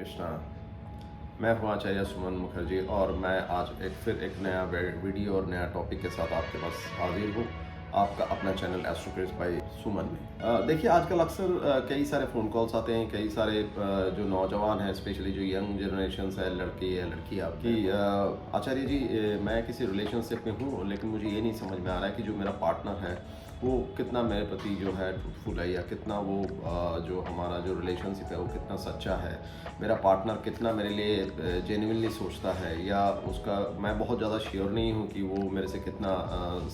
कृष्णा। मैं हूँ आचार्य सुमन मुखर्जी और मैं आज एक नया वीडियो और नया टॉपिक के साथ आपके पास हाजिर हूँ। आपका अपना चैनल एस्ट्रोक्रिस बाय सुमन में। देखिए आजकल अक्सर कई सारे फ़ोन कॉल्स आते हैं, कई सारे जो नौजवान हैं, स्पेशली जो यंग जनरेशन है, लड़के या लड़की आपकी, आचार्य जी मैं किसी रिलेशनशिप में हूँ लेकिन मुझे ये नहीं समझ में आ रहा है कि जो मेरा पार्टनर है वो कितना मेरे प्रति जो है ट्रूथफुल है, या कितना वो जो हमारा जो रिलेशनशिप है वो कितना सच्चा है। मेरा पार्टनर कितना मेरे लिए जेन्युइनली सोचता है, या उसका मैं बहुत ज़्यादा श्योर नहीं हूँ कि वो मेरे से कितना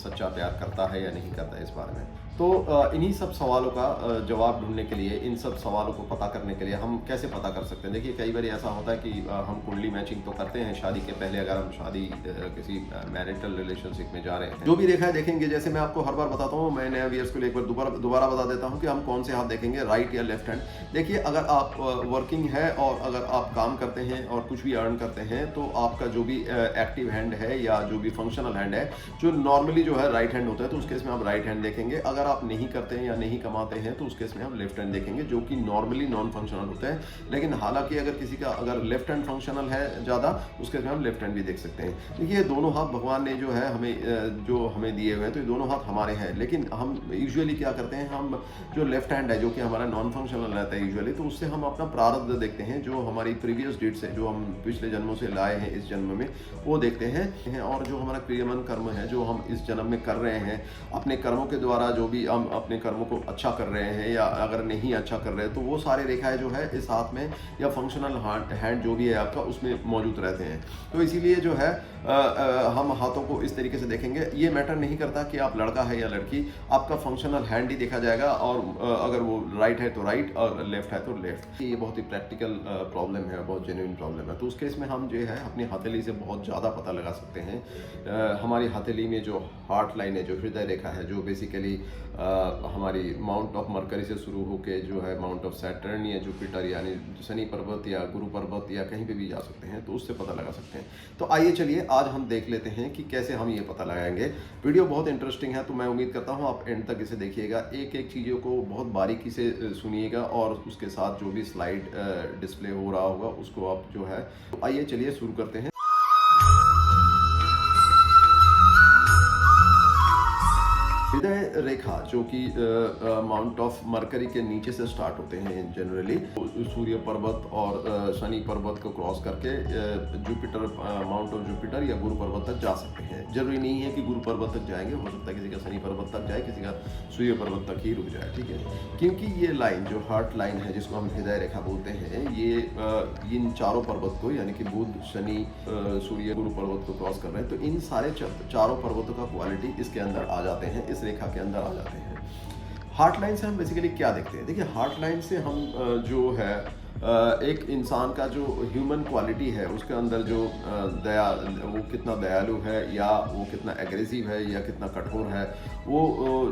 सच्चा प्यार करता है या नहीं करता है इस बारे में। तो इन्हीं सब सवालों का जवाब ढूंढने के लिए, इन सब सवालों को पता करने के लिए हम कैसे पता कर सकते हैं। देखिए कई बार ऐसा होता है कि हम कुंडली मैचिंग तो करते हैं शादी के पहले, अगर हम शादी किसी मैरिटल रिलेशनशिप में जा रहे हैं। जो भी रेखा देखेंगे, जैसे मैं आपको हर बार बताता हूँ, मैं नया व्यूअर्स को एक बार दोबारा बता देता हूँ कि हम कौन से हाथ देखेंगे, राइट या लेफ्ट हैंड। देखिए अगर आप वर्किंग है और अगर आप काम करते हैं और कुछ भी अर्न करते हैं तो आपका जो भी एक्टिव हैंड है या जो भी फंक्शनल हैंड है, जो नॉर्मली जो है राइट हैंड होता है, तो उस केस में आप राइट हैंड देखेंगे। अगर आप नहीं करते हैं या नहीं कमाते हैं तो उस केस में आप लेफ्ट हैंड देखेंगे, जो कि नॉर्मली नॉन फंक्शनल होता है। लेकिन हालांकि अगर किसी का अगर लेफ्ट हैंड फंक्शनल है ज़्यादा, उस केस में हम लेफ्ट हैंड भी देख सकते हैं। देखिए दोनों हाथ भगवान ने जो है हमें दिए हुए हैं, तो ये दोनों हाथ हमारे हैं। लेकिन हम यूजुअली क्या करते हैं, हम जो लेफ्ट हैंड है जो कि हमारा नॉन फंक्शनल रहता है यूजुअली, तो उससे हम अपना प्रारब्ध देखते हैं, जो हमारी प्रीवियस डेट से जो हम पिछले जन्मों से लाए हैं इस जन्म में, वो देखते हैं। और जो हमारा क्रियामन कर्म है जो हम इस जन्म में कर रहे हैं, अपने कर्मों के द्वारा जो भी हम अपने कर्मों को अच्छा कर रहे हैं या अगर नहीं अच्छा कर रहे हैं, तो वो सारे रेखाएं जो है इस हाथ में या फंक्शनल हैंड जो भी है आपका उसमें मौजूद रहते हैं। तो इसीलिए जो है हम हाथों को इस तरीके से देखेंगे। ये मैटर नहीं करता कि आप लड़का है या लड़की, आपका फंक्शनल हैंड ही देखा जाएगा, और अगर वो राइट है तो राइट और लेफ्ट है तो लेफ्ट। ये बहुत ही प्रैक्टिकल प्रॉब्लम है, बहुत जेन्युइन प्रॉब्लम है। तो उस केस में हम जो है अपनी हथेली से बहुत ज़्यादा पता लगा सकते हैं। हमारी हथेली में जो हार्ट लाइन है, जो हृदय रेखा है, जो बेसिकली हमारी माउंट ऑफ मरकरी से शुरू होकर जो है माउंट ऑफ सैटर्न या जुपिटर यानी शनि पर्वत या गुरु पर्वत या कहीं पे भी जा सकते हैं, तो उससे पता लगा सकते हैं। तो आइए चलिए आज हम देख लेते हैं कि कैसे हम ये पता लगाएंगे। वीडियो बहुत इंटरेस्टिंग है, तो मैं उम्मीद करता हूँ आप एंड तक इसे देखिएगा, एक एक चीज़ों को बहुत बारीकी से सुनिएगा और उसके साथ जो भी स्लाइड डिस्प्ले हो रहा होगा उसको आप जो है। तो आइए चलिए शुरू करते हैं। हृदय रेखा जो कि माउंट ऑफ मरकरी के नीचे से स्टार्ट होते हैं जनरली, सूर्य पर्वत और शनि पर्वत को क्रॉस करके जुपिटर, माउंट ऑफ जुपिटर या गुरु पर्वत तक जा सकते हैं। जरूरी नहीं है कि गुरु पर्वत तक जाएंगे, हो सकता है किसी का शनि पर्वत तक जाए, किसी का सूर्य पर्वत तक ही रुक जाए, ठीक है। क्योंकि ये लाइन जो हार्ट लाइन है जिसको हम हृदय रेखा बोलते हैं, ये इन चारों पर्वत को यानी कि बुध, शनि, सूर्य, गुरु पर्वत को क्रॉस कर रहे हैं। तो इन सारे चारों पर्वतों का क्वालिटी इसके अंदर आ जाते हैं, इस रेखा के अंदर आ जाते हैं। हार्ट लाइन से हम बेसिकली क्या देखते हैं? देखिए हार्ट लाइन से हम जो है एक इंसान का जो ह्यूमन क्वालिटी है उसके अंदर जो वो कितना दयालु है या वो कितना एग्रेसिव है या कितना कठोर है, वो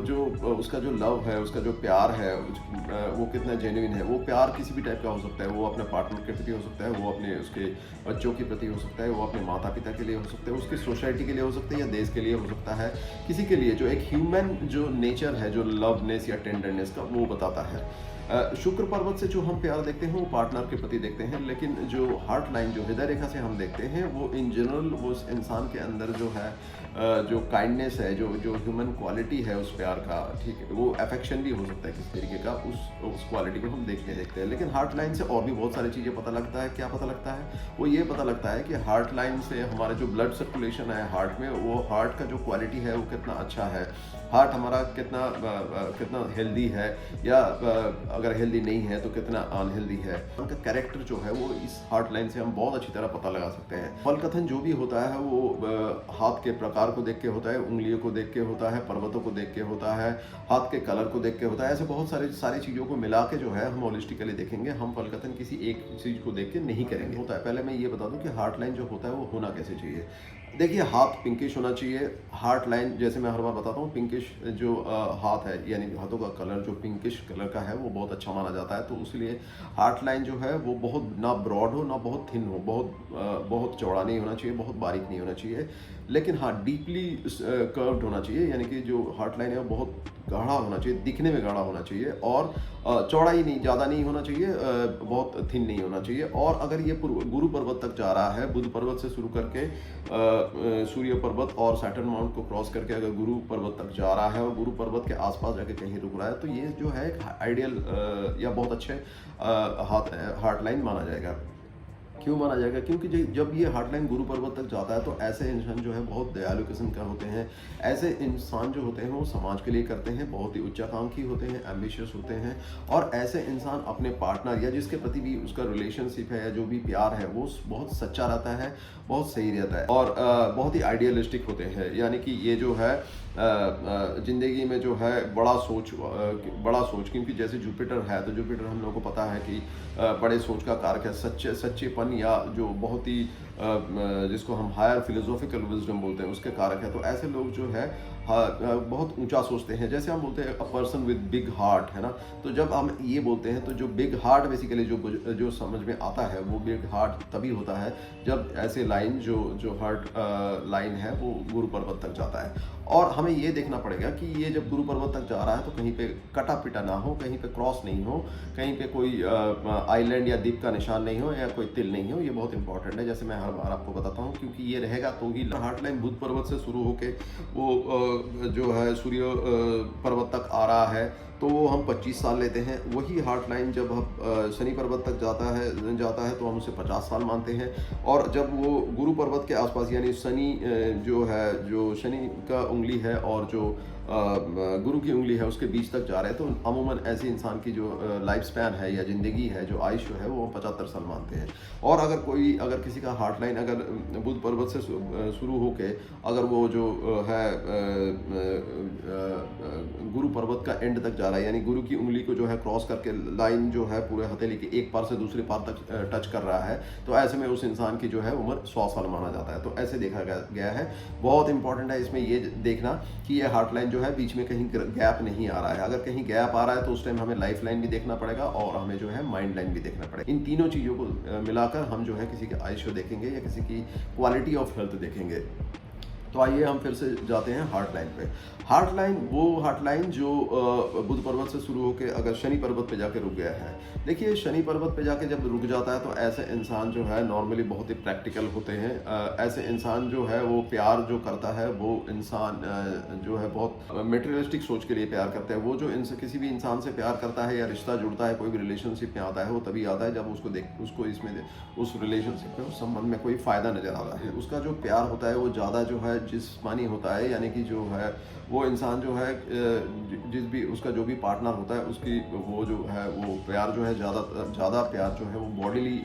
जो उसका जो लव है, उसका जो प्यार है, वो कितना जेन्युइन है। वो प्यार किसी भी टाइप का हो सकता है, वो अपने पार्टनर के प्रति हो सकता है, वो अपने उसके बच्चों के प्रति हो सकता है, वो अपने माता पिता के लिए हो सकता है, उसकी सोसाइटी के लिए हो सकता है या देश के लिए हो सकता है। किसी के लिए जो एक ह्यूमन जो नेचर है, जो लवनेस या टेंडरनेस का, वो बताता है। शुक्र पर्वत से जो हम प्यार देखते हैं वो पार्टनर के प्रति देखते हैं, लेकिन जो हार्ट लाइन जो हृदय रेखा से हम देखते हैं वो इन जनरल वो उस इंसान के अंदर जो है जो काइंडनेस है, जो ह्यूमन क्वालिटी है उस प्यार का, ठीक है, वो अफेक्शन भी हो सकता है किस तरीके का, उस क्वालिटी को हम देखते हैं। लेकिन हार्ट लाइन से और भी बहुत सारी चीज़ें पता लगता है। क्या पता लगता है? वो ये पता लगता है कि हार्ट लाइन से हमारा जो ब्लड सर्कुलेशन है हार्ट में, वो हार्ट का जो क्वालिटी है वो कितना अच्छा है, हार्ट हमारा कितना हेल्दी है, या अगर हेल्दी नहीं है तो कितना अनहेल्दी है। उनका कैरेक्टर जो है वो इस हार्ट लाइन से हम बहुत अच्छी तरह पता लगा सकते हैं। फल कथन जो भी होता है वो हाथ के प्रकार को देख के होता है, उंगलियों को देख के होता है, पर्वतों को देख के होता है, हाथ के कलर को देख के होता है। ऐसे बहुत सारी चीज़ों को मिला के जो है हम होलिस्टिकली देखेंगे। हम फल कथन किसी एक चीज़ को देख के नहीं करेंगे। होता है, पहले मैं ये बता दूं कि हार्ट लाइन जो होता है वो होना कैसे चाहिए। देखिए हाथ पिंकिश होना चाहिए, हार्ट लाइन जैसे मैं हर बार बताता हूँ पिंकिश जो हाथ है यानी हाथों का कलर जो पिंकिश कलर का है वो बहुत अच्छा माना जाता है। तो इसलिए हार्ट लाइन जो है वो बहुत ना ब्रॉड हो ना बहुत थिन हो, बहुत चौड़ा नहीं होना चाहिए, बहुत बारीक नहीं होना चाहिए, लेकिन हाँ डीपली कर्व्ड होना चाहिए, यानी कि जो हार्ट लाइन है वो बहुत गाढ़ा होना चाहिए, दिखने में गाढ़ा होना चाहिए और चौड़ा ही नहीं, ज़्यादा नहीं होना चाहिए, बहुत थिन नहीं होना चाहिए। और अगर ये गुरु पर्वत तक जा रहा है, बुध पर्वत से शुरू करके सूर्य पर्वत और सैटर्न माउंट को क्रॉस करके अगर गुरु पर्वत तक जा रहा है और गुरु पर्वत के आसपास जाके कहीं रुक रहा है, तो ये जो है एक आइडियल या बहुत अच्छे हार्ट लाइन माना जाएगा। क्यों माना जाएगा? क्योंकि जब ये हार्ट लाइन गुरु पर्वत तक जाता है तो ऐसे इंसान जो है बहुत दयालु किस्म का होते हैं। ऐसे इंसान जो होते हैं वो समाज के लिए करते हैं, बहुत ही उच्चाकांक्षी होते हैं, एम्बिशियस होते हैं, और ऐसे इंसान अपने पार्टनर या जिसके प्रति भी उसका रिलेशनशिप है या जो भी प्यार है वो बहुत सच्चा रहता है, बहुत सही रहता है और बहुत ही आइडियलिस्टिक होते हैं। यानी कि ये जो है ज़िंदगी में जो है बड़ा सोच, क्योंकि जैसे जुपिटर है तो जुपिटर हम लोगों को पता है कि बड़े सोच का कारक है, सच्चेपन या जो बहुत ही जिसको हम हायर फिलोसॉफिकल विजडम बोलते हैं उसके कारक है। तो ऐसे लोग जो है बहुत ऊंचा सोचते हैं, जैसे हम बोलते हैं a person with big heart, है ना। तो जब हम ये बोलते हैं तो जो बिग हार्ट बेसिकली जो समझ में आता है वो बिग हार्ट तभी होता है जब ऐसे लाइन जो हार्ट लाइन है वो गुरु पर्वत तक जाता है। और हमें ये देखना पड़ेगा कि ये जब गुरु पर्वत तक जा रहा है तो कहीं पे कटा पिटा ना हो, कहीं पे क्रॉस नहीं हो, कहीं पे कोई आइलैंड या द्वीप का निशान नहीं हो या कोई तिल नहीं हो। ये बहुत इंपॉर्टेंट है, जैसे मैं हर बार आपको बताता हूँ, क्योंकि ये रहेगा तो ही हार्ट लाइन बुध पर्वत से शुरू होके वो जो है सूर्य पर्वत तक आ रहा है तो वो हम 25 साल लेते हैं। वही हार्ट लाइन जब हम शनि पर्वत तक जाता है तो हम उसे 50 साल मानते हैं। और जब वो गुरु पर्वत के आसपास यानी शनि जो शनि का उंगली है और जो गुरु की उंगली है उसके बीच तक जा रहे हैं तो अमूमन ऐसे इंसान की जो लाइफ स्पैन है या ज़िंदगी है, जो आयुष्य है, वो 75 साल मानते हैं। और अगर किसी का हार्ट लाइन अगर बुध पर्वत से शुरू होके अगर वो जो है गुरु पर्वत का एंड तक जा रहा है, यानी गुरु की उंगली को जो है क्रॉस करके लाइन जो है पूरे हथेली के एक पार से दूसरे पार तक टच कर रहा है, तो ऐसे में उस इंसान की जो है उम्र 100 साल माना जाता है। तो ऐसे देखा गया है। बहुत इंपॉर्टेंट है इसमें ये देखना कि ये हार्ट लाइन जो है बीच में कहीं गैप नहीं आ रहा है। अगर कहीं गैप आ रहा है तो उस टाइम हमें लाइफ लाइन भी देखना पड़ेगा और हमें जो है माइंड लाइन भी देखना पड़ेगा। इन तीनों चीज़ों को मिलाकर हम जो है किसी के आयुष्य देखेंगे या किसी की क्वालिटी ऑफ हेल्थ देखेंगे। तो आइए हम फिर से जाते हैं हार्ट लाइन पे। हार्ट लाइन जो बुध पर्वत से शुरू होकर अगर शनि पर्वत पे जाके रुक गया है। देखिए शनि पर्वत पे जाके जब रुक जाता है तो ऐसे इंसान जो है नॉर्मली बहुत ही प्रैक्टिकल होते हैं। ऐसे इंसान जो है वो प्यार जो करता है वो इंसान जो है बहुत मटेरियलिस्टिक सोच के लिए प्यार करते हैं। वो जो किसी भी इंसान से प्यार करता है या रिश्ता जुड़ता है, कोई भी रिलेशनशिप में आता है, वो तभी आता है जब उसको उस रिलेशनशिप में, उस संबंध में कोई फ़ायदा नज़र आ रहा है। उसका जो प्यार होता है वो ज़्यादा जो है जिस्मानी होता है, यानी कि जो है वो इंसान जो है उसका जो भी पार्टनर होता है उसकी वो जो है वो प्यार जो है ज़्यादा प्यार जो है वो बॉडीली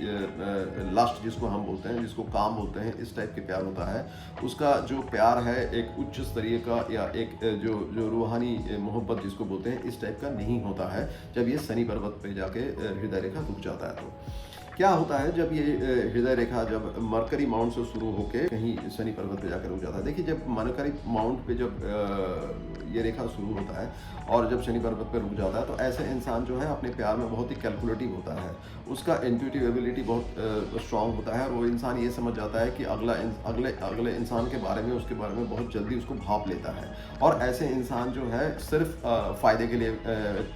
लस्ट जिसको हम बोलते हैं, जिसको काम बोलते हैं, इस टाइप के प्यार होता है। उसका जो प्यार है एक उच्च स्तरीय का या एक जो रूहानी मोहब्बत जिसको बोलते हैं, इस टाइप का नहीं होता है जब ये शनि पर्वत पे जाके हृदय रेखा रुक जाता है। तो क्या होता है जब ये हृदय रेखा जब मरकरी माउंट से शुरू होकर कहीं शनि पर्वत पे जाकर रुक जाता है। देखिए जब मरकरी माउंट पे जब ये रेखा शुरू होता है और जब शनि पर्वत पे रुक जाता है तो ऐसे इंसान जो है अपने प्यार में बहुत ही कैलकुलेटिव होता है। उसका इंट्यूटिव एबिलिटी बहुत स्ट्रांग होता है और वो इंसान ये समझ जाता है कि अगले इंसान के बारे में, उसके बारे में बहुत जल्दी उसको भाप लेता है। और ऐसे इंसान जो है सिर्फ फ़ायदे के लिए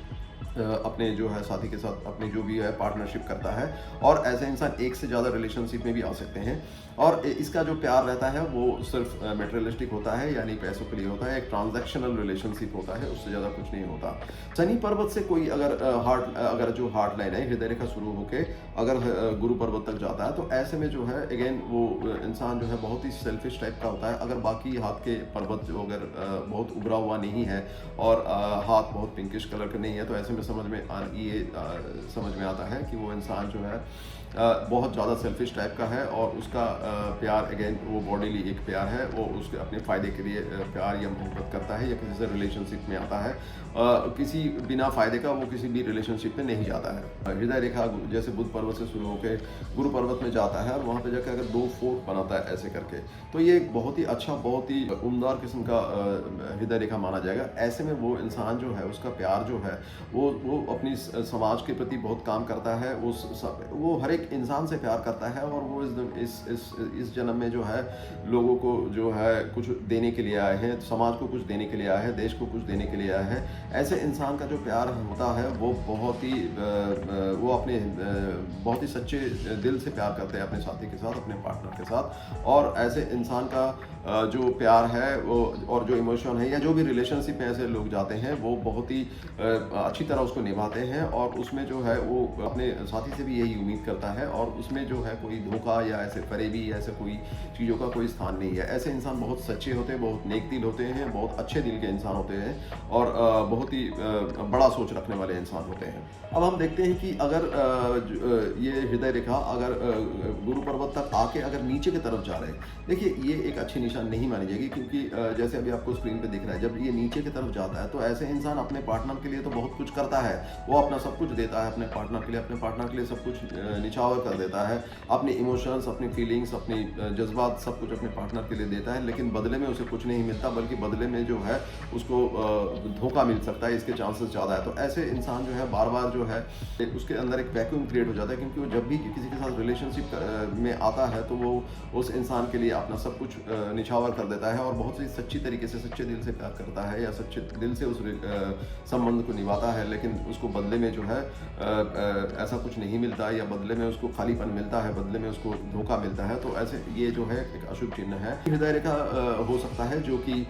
अपने जो है साथी के साथ अपनी जो भी है पार्टनरशिप करता है। और ऐसे इंसान एक से ज़्यादा रिलेशनशिप में भी आ सकते हैं। और इसका जो प्यार रहता है वो सिर्फ मटेरियलिस्टिक होता है, यानी पैसों के लिए होता है, एक ट्रांजैक्शनल रिलेशनशिप होता है, उससे ज़्यादा कुछ नहीं होता। शनि पर्वत से कोई अगर जो हार्ट लाइन है हृदय रेखा शुरू होकर अगर गुरु पर्वत तक जाता है तो ऐसे में जो है अगेन वो इंसान जो है बहुत ही सेल्फिश टाइप का होता है। अगर बाकी हाथ के पर्वत जो अगर बहुत उभरा हुआ नहीं है और हाथ बहुत पिंकिश कलर का नहीं है तो ऐसे में समझ में आता है कि वो इंसान जो है बहुत ज़्यादा सेल्फिश टाइप का है और उसका प्यार अगेन वो बॉडीली एक प्यार है, वो उसके अपने फ़ायदे के लिए प्यार या मोहब्बत करता है या किसी से रिलेशनशिप में आता है। किसी बिना फ़ायदे का वो किसी भी रिलेशनशिप में नहीं जाता है। हृदय रेखा जैसे बुध पर्वत से शुरू होकर गुरु पर्वत में जाता है और वहाँ पे जाकर अगर 2 फोर्ट बनाता है ऐसे करके, तो ये एक बहुत ही अच्छा, बहुत ही उम्दार किस्म का हृदय रेखा माना जाएगा। ऐसे में वो इंसान जो है उसका प्यार जो है वो अपनी समाज के प्रति बहुत काम करता है। वो हर एक इंसान से प्यार करता है और वो इस जन्म में जो है लोगों को जो है कुछ देने के लिए आए हैं, समाज को कुछ देने के लिए आए हैं, देश को कुछ देने के लिए आए हैं। ऐसे इंसान का जो प्यार होता है वो बहुत ही सच्चे दिल से प्यार करते हैं अपने साथी के साथ, अपने पार्टनर के साथ। और ऐसे इंसान का जो प्यार है वो और जो इमोशन है या जो भी रिलेशनशिप में ऐसे लोग जाते हैं वो बहुत ही अच्छी तरह उसको निभाते हैं और उसमें जो है वो अपने साथी से भी यही उम्मीद करता है और उसमें जो है कोई धोखा या ऐसे फरेबी या ऐसे कोई चीज़ों का कोई स्थान नहीं है। ऐसे इंसान बहुत सच्चे होते हैं, बहुत नेक दिल होते हैं, बहुत अच्छे दिल के इंसान होते हैं और बहुत ही बड़ा सोच रखने वाले इंसान होते हैं। अब हम देखते हैं कि अगर ये हृदय रेखा अगर गुरु पर्वत तक आके अगर नीचे की तरफ जा रहे हैं, देखिए ये एक अच्छी निशान नहीं मानी जाएगी क्योंकि जैसे अभी आपको स्क्रीन पे दिख रहा है, जब ये नीचे की तरफ जाता है तो ऐसे इंसान अपने पार्टनर के लिए तो बहुत कुछ करता है, वो अपना सब कुछ देता है अपने पार्टनर के लिए सब कुछ निछावर कर देता है, अपने इमोशंस, अपनी फीलिंग्स, अपनी जज्बात सब कुछ अपने पार्टनर के लिए देता है, लेकिन बदले में उसे कुछ नहीं मिलता, बल्कि बदले में जो है उसको धोखा मिल सकता है, इसके चांसेस ज़्यादा है। तो ऐसे इंसान जो है बार बार जो है उसके अंदर एक वैक्यूम क्रिएट हो जाता है क्योंकि वो जब भी किसी के साथ रिलेशनशिप में आता है तो वो उस इंसान के लिए अपना सब कुछ निछावर कर देता है और बहुत ही सच्ची तरीके से सच्चे दिल से प्यार करता है या सच्चे दिल से उस संबंध को निभाता है, लेकिन उसको बदले में जो है ऐसा कुछ नहीं मिलता या बदले में उसको खालीपन मिलता है, बदले में उसको धोखा मिलता है। तो ऐसे ये जो है एक अशुभ चिन्ह है। हृदय रेखा हो सकता है जो कि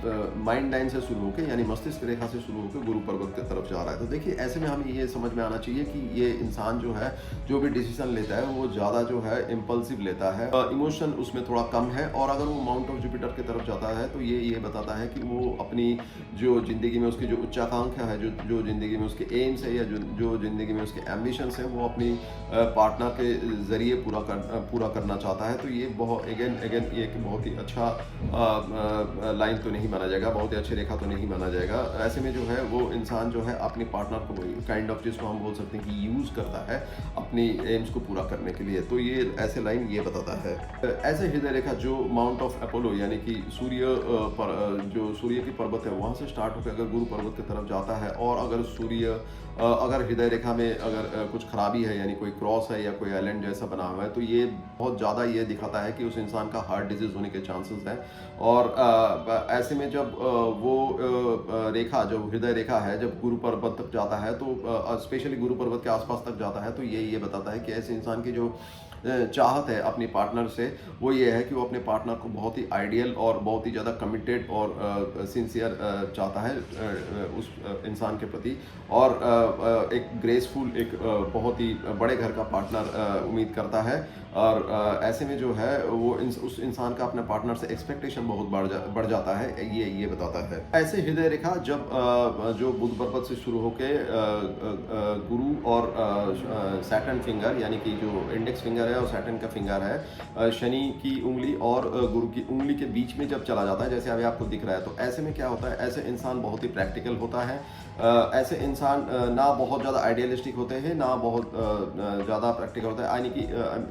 माइंड लाइन से शुरू होकर यानी मस्तिष्क रेखा से शुरू होकर गुरु पर्वत की तरफ जा रहा है। तो देखिए ऐसे में हमें ये समझ में आना चाहिए कि ये इंसान जो है जो भी डिसीजन लेता है वो ज़्यादा जो है इम्पल्सिव लेता है, इमोशन उसमें थोड़ा कम है और अगर वो माउंट ऑफ जुपिटर की तरफ जाता है तो ये बताता है कि वो अपनी जो ज़िंदगी में उसकी जो उच्चाकांक्षा है, जो ज़िंदगी में उसके एम्स है या जो ज़िंदगी में उसके एम्बिशंस है वो अपनी पार्टनर के ज़रिए पूरा करना चाहता है। तो ये बहुत अगेन ये एक बहुत ही अच्छा लाइन तो नहीं माना जाएगा, बहुत ही अच्छी रेखा तो नहीं माना जाएगा। ऐसे में जो है वो इंसान जो है अपने पार्टनर को काइंड ऑफ जिसको हम बोल सकते हैं कि यूज़ करता है अपनी एम्स को पूरा करने के लिए। तो ये ऐसे लाइन ये बताता है। ऐसे हृदय रेखा जो माउंट ऑफ अपोलो यानी कि सूर्य की पर्वत है वहाँ से स्टार्ट होकर अगर गुरु पर्वत की तरफ जाता है और अगर हृदय रेखा में अगर कुछ खराबी है यानी कोई क्रॉस है या कोई आइलैंड जैसा बना हुआ है तो ये बहुत ज़्यादा ये दिखाता है कि उस इंसान का हार्ट डिजीज़ होने के चांसेस हैं। और ऐसे में जब वो रेखा जो हृदय रेखा है जब गुरु पर्वत तक जाता है तो स्पेशली गुरु पर्वत के आसपास तक जाता है तो ये बताता है कि ऐसे इंसान की जो चाहत है अपनी पार्टनर से वो ये है कि वो अपने पार्टनर को बहुत ही आइडियल और बहुत ही ज़्यादा कमिटेड और सिंसियर चाहता है उस इंसान के प्रति और एक ग्रेसफुल एक बहुत ही बड़े घर का पार्टनर उम्मीद करता है। और ऐसे में जो है वो उस इंसान का अपने पार्टनर से एक्सपेक्टेशन बहुत बढ़ जाता है, ये बताता है। ऐसे हृदय रेखा जब जो बुध पर्वत से शुरू होकर गुरु और सैटर्न फिंगर यानी कि जो इंडेक्स फिंगर है और सैटर्न का फिंगर है, शनि की उंगली और गुरु की उंगली के बीच में जब चला जाता है जैसे अभी आपको दिख रहा है, तो ऐसे में क्या होता है, ऐसे इंसान बहुत ही प्रैक्टिकल होता है। ऐसे इंसान ना बहुत ज़्यादा आइडियलिस्टिक होते हैं ना बहुत ज़्यादा प्रैक्टिकल होता है, यानी कि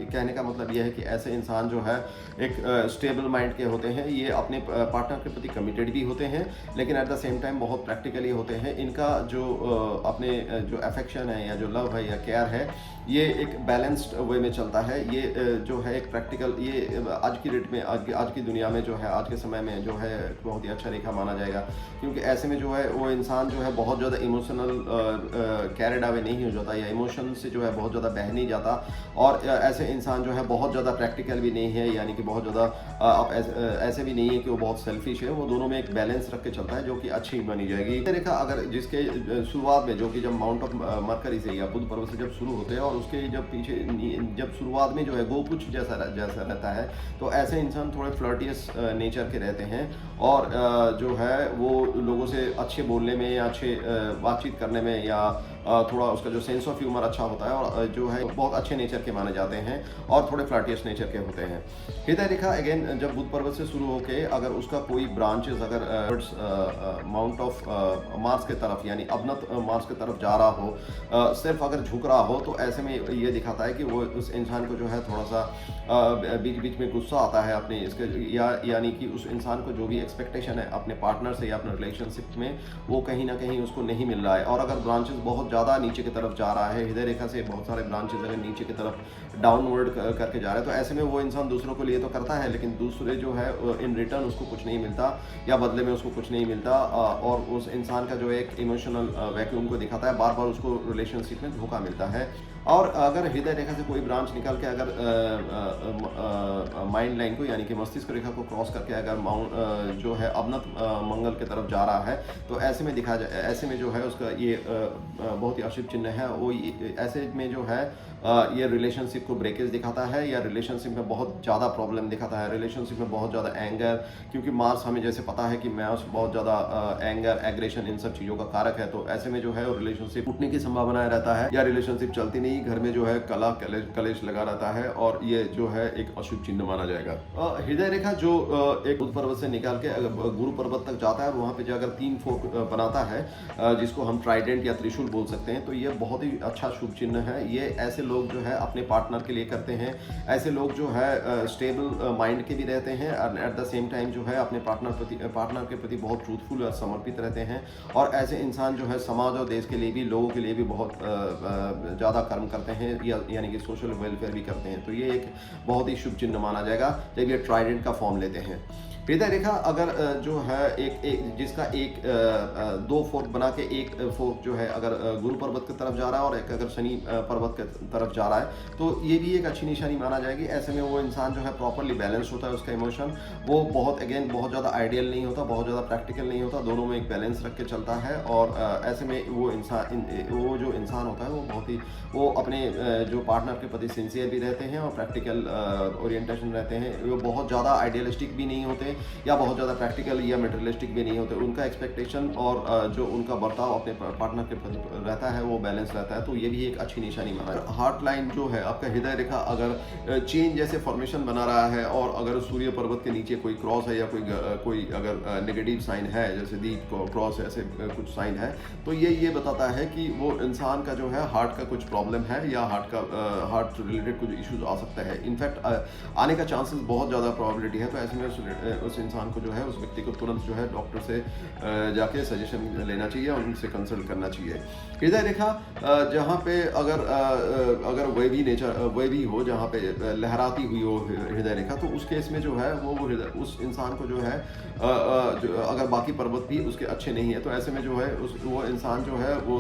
कहने का मतलब यह है कि ऐसे इंसान जो है एक स्टेबल माइंड के होते हैं, ये अपने पार्टनर के प्रति कमिटेड भी होते हैं लेकिन एट द सेम टाइम बहुत प्रैक्टिकली होते हैं। इनका जो अपने जो अफेक्शन है या जो लव है या केयर है ये एक बैलेंस्ड वे में चलता है। ये जो है एक प्रैक्टिकल, ये आज की डेट में आज की दुनिया में जो है आज के समय में जो है बहुत ही अच्छा रेखा माना जाएगा क्योंकि ऐसे में जो है वो इंसान जो है बहुत ज़्यादा इमोशनल कैरिड अवे नहीं हो जाता या इमोशन से जो है बहुत ज़्यादा बह नहीं जाता और ऐसे इंसान जो है बहुत ज़्यादा प्रैक्टिकल भी नहीं है यानी कि बहुत ज़्यादा आप ऐसे भी नहीं है कि वो बहुत सेल्फिश है, वो दोनों में एक बैलेंस रख के चलता है जो कि अच्छी बनी जाएगी। रेखा अगर जिसके शुरुआत में जो कि जब माउंट ऑफ मरकरी से या बुध पर्वत से जब शुरू होते हैं और उसके जब पीछे जब शुरुआत में जो है गोपुछ जैसा रहता है तो ऐसे इंसान थोड़े फ्लर्टियस नेचर के रहते हैं और जो है वो लोगों से अच्छे बोलने में या अच्छे बातचीत करने में या थोड़ा उसका जो सेंस ऑफ ह्यूमर अच्छा होता है और जो है बहुत अच्छे नेचर के माने जाते हैं और थोड़े फ्लर्टियस नेचर के होते हैं। हृदय रेखा अगेन जब बुध पर्वत से शुरू होके अगर उसका कोई ब्रांचेस अगर माउंट ऑफ मार्स के तरफ यानी अवनत मार्स की तरफ जा रहा हो, सिर्फ अगर झुक रहा हो, तो ऐसे में ये दिखाता है कि वो उस इंसान को जो है थोड़ा सा बीच बीच में गुस्सा आता है अपने इसके यानी कि उस इंसान को जो भी एक्सपेक्टेशन है अपने पार्टनर से या अपने रिलेशनशिप में, वो कहीं ना कहीं उसको नहीं मिल रहा है। और अगर ब्रांचेस बहुत ज़्यादा नीचे की तरफ जा रहा है, हृदय रेखा से बहुत सारे ब्रांचेस अगर नीचे की तरफ डाउनवर्ड करके जा रहे हैं, तो ऐसे में वो इंसान दूसरों के लिए तो करता है, लेकिन दूसरे जो है इन रिटर्न उसको कुछ नहीं मिलता या बदले में उसको कुछ नहीं मिलता, और उस इंसान का जो एक इमोशनल वैक्यूम को दिखाता है, बार बार उसको रिलेशनशिप में धोखा मिलता है। और अगर हृदय रेखा से कोई ब्रांच निकल के अगर माइंड लाइन को यानी कि मस्तिष्क रेखा को क्रॉस करके अगर जो है अवनत मंगल की तरफ जा रहा है, तो ऐसे में ऐसे में जो है उसका ये बहुत ही अशुभ चिन्ह है। वो ऐसे में जो है ये रिलेशनशिप को ब्रेकेज दिखाता है या रिलेशनशिप में बहुत ज़्यादा प्रॉब्लम दिखाता है, रिलेशनशिप में बहुत ज़्यादा एंगर, क्योंकि मार्स हमें जैसे पता है कि मार्स बहुत ज़्यादा एंगर, एग्रेशन, इन सब चीज़ों का कारक है। तो ऐसे में जो है रिलेशनशिप टूटने की संभावना रहता है या रिलेशनशिप चलती नहीं, घर में जो है कलेश लगा रहता है, और ये जो है एक अशुभ चिन्ह माना जाएगा। हृदय रेखा जो एक बुध पर्वत से निकाल के गुरु पर्वत तक जाता है और वहाँ पे जो अगर 3 फोक बनाता है, जिसको हम ट्राइडेंट या त्रिशूल बोल सकते हैं, तो ये बहुत ही अच्छा शुभ चिन्ह है। ये ऐसे लोग जो है अपने पार्टनर के लिए करते हैं, ऐसे लोग जो है स्टेबल माइंड के भी रहते हैं और एट द सेम टाइम जो है अपने पार्टनर के प्रति बहुत ट्रूथफुल और समर्पित रहते हैं, और ऐसे इंसान जो है समाज और देश के लिए भी, लोगों के लिए भी बहुत ज़्यादा कर्म करते हैं, यानी कि सोशल वेलफेयर भी करते हैं। तो ये एक बहुत ही शुभ चिन्ह माना जाएगा जब ये ट्राइडेंट का फॉर्म लेते हैं। हृदय रेखा अगर जो है जिसका 2 फोर्क बना के एक फोर्क जो है अगर गुरु पर्वत की तरफ जा रहा है और एक अगर शनि पर्वत की तरफ जा रहा है, तो ये भी एक अच्छी निशानी माना जाएगी। ऐसे में वो इंसान जो है प्रॉपरली बैलेंस होता है, उसका इमोशन वो बहुत ज़्यादा आइडियल नहीं होता, बहुत ज़्यादा प्रैक्टिकल नहीं होता, दोनों में एक बैलेंस रख के चलता है। और ऐसे में वो जो इंसान होता है वो अपने जो पार्टनर के प्रति सिंसियर भी रहते हैं और प्रैक्टिकल ओरिएंटेशन रहते हैं। वो बहुत ज़्यादा आइडियलिस्टिक भी नहीं होते या बहुत ज़्यादा प्रैक्टिकल या मटेरियलिस्टिक भी नहीं होते। उनका एक्सपेक्टेशन और जो उनका बर्ताव अपने पार्टनर के प्रति रहता है वो बैलेंस रहता है, तो ये भी एक अच्छी निशानी माना है। हार्ट लाइन जो है आपका हृदय रेखा अगर चेन जैसे फॉर्मेशन बना रहा है और अगर सूर्य पर्वत के नीचे कोई क्रॉस है या कोई अगर नेगेटिव साइन है, जैसे दीप क्रॉस ऐसे कुछ साइन है, तो ये बताता है कि वो इंसान का जो है हार्ट का कुछ प्रॉब्लम है या हार्ट रिलेटेड कुछ इश्यूज आ सकता है। इनफैक्ट आने का चांसेस बहुत ज़्यादा प्रोबेबिलिटी है। तो ऐसे में उस इंसान को जो है, उस व्यक्ति को तुरंत जो है डॉक्टर से जाके सजेशन लेना चाहिए और उनसे कंसल्ट करना चाहिए। हृदय रेखा जहाँ पे अगर वैवी हो, जहाँ पे लहराती हुई हो हृदय रेखा, तो उस केस में जो है वो उस इंसान को जो है अगर बाकी पर्वत भी उसके अच्छे नहीं है, तो ऐसे में जो है वो इंसान जो है वो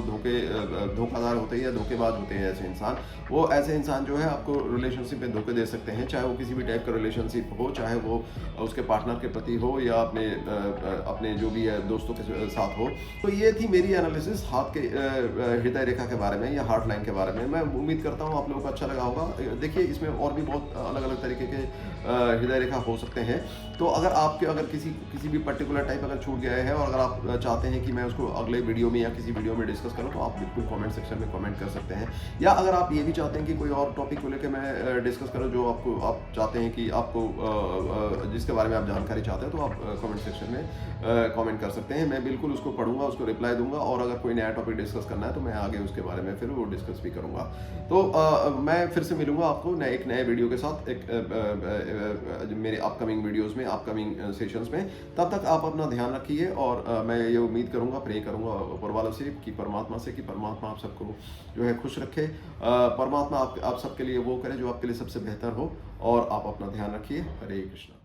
धोखादार होते हैं या धोखेबाज होते हैं। ऐसे इंसान जो है आपको रिलेशनशिप में धोखे दे सकते हैं, चाहे वो किसी भी टाइप का रिलेशनशिप हो, चाहे वो उसके पार्टनर के प्रति हो या अपने जो भी है दोस्तों के साथ हो। तो ये थी मेरी एनालिसिस हाथ के हृदय रेखा के बारे में या हार्ट लाइन के बारे में। मैं उम्मीद करता हूँ आप लोगों को अच्छा लगा होगा। देखिए इसमें और भी बहुत अलग अलग तरीके के हृदय रेखा हो सकते हैं। तो अगर किसी भी पर्टिकुलर टाइप अगर छूट गया है और अगर आप चाहते हैं कि मैं उसको अगले वीडियो में या किसी वीडियो में डिस्कस करूँ, तो आप बिल्कुल कमेंट सेक्शन में कमेंट कर सकते हैं। या अगर आप ये भी चाहते हैं कि कोई और टॉपिक को लेकर मैं डिस्कस करूँ जो आप चाहते हैं कि आपको जिसके बारे में आप जानकारी चाहते हैं, तो आप कमेंट सेक्शन में कमेंट कर सकते हैं। मैं बिल्कुल उसको पढ़ूंगा, उसको रिप्लाई दूंगा, और अगर कोई नया टॉपिक डिस्कस करना है तो मैं आगे उसके बारे में फिर वो डिस्कस भी करूंगा। तो मैं फिर से मिलूंगा आपको एक नए वीडियो के साथ मेरे अपकमिंग वीडियोस में, अपकमिंग सेशंस में। तब तक आप अपना ध्यान रखिए और मैं ये उम्मीद करूंगा, प्रे करूंगा ऊपर वालों से कि परमात्मा आप सबको जो है खुश रखे। परमात्मा आप सबके लिए वो करे जो आपके लिए सबसे बेहतर हो, और आप अपना ध्यान रखिए। हरे कृष्णा।